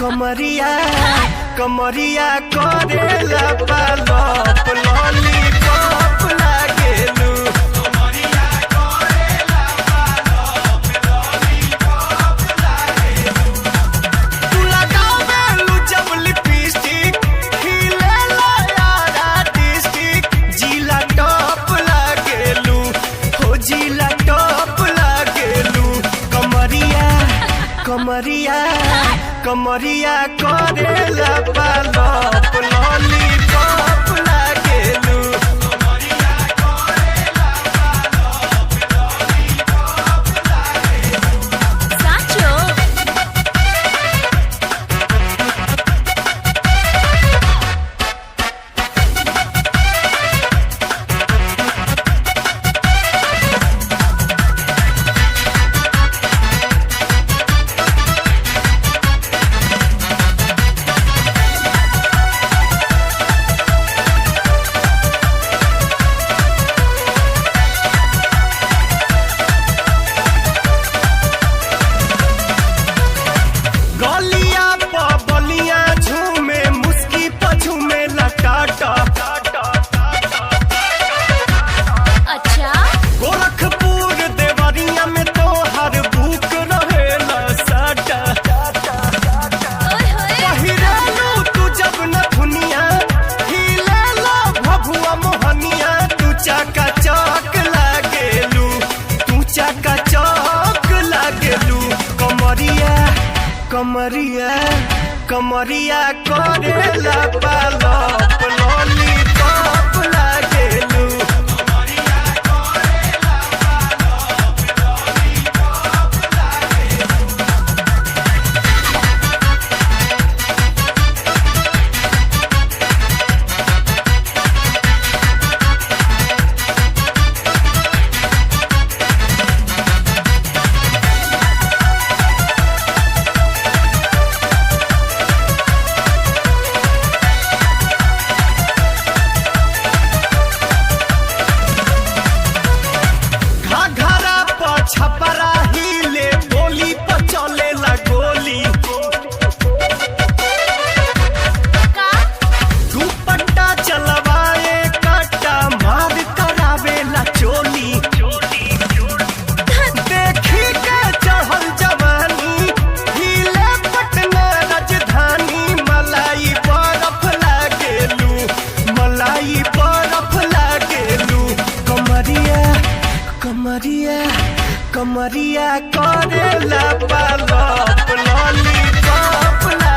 कमरिया कमरिया करेला पालप लॉलीपॉप लागेलू। कमरिया करेला पालप लॉलीपॉप लागेलू। तू लगावेलू जब लिपस्टिक खिलेला यारा डिस्ट्रिक्ट जिला टॉप लागेलू हो जिला टॉप लागेलू। कमरिया कमरिया कमरिया करेला पालप लॉलीपॉप लागेलू। कमरिया करेला पालप लॉलीपॉप लागेलू। साचो गलिया प बलिया झूमे मुस्की प झूमे लटाटा। अच्छा गोरखपुर देवरिया में तो हर बुक रहेला साटा। ओए होए पहिरालू तू जब न दुनिया हिलेला भभुआ मोहनिया। तू चाका चौक लागेलू तू चाका चौक लागेलू। कमरिया कमरिया कमरिया करेला पालप लॉलीपॉप लागेलू। कमरिया करेला पालप लॉलीपॉप लागेलू। घाघरा प छपरा हिले बोली प चलेला गोली। का दुपट्टा चलवाए काटा मार करावेला चोली। देखी के चढ़ल जवानी हिले पटना राजधानी। मलाई बर्फ लागेलू मलाई बर्फ लागेलू। कमरिया कमरिया कमरिया करेला पालप लॉलीपॉप लागेलू।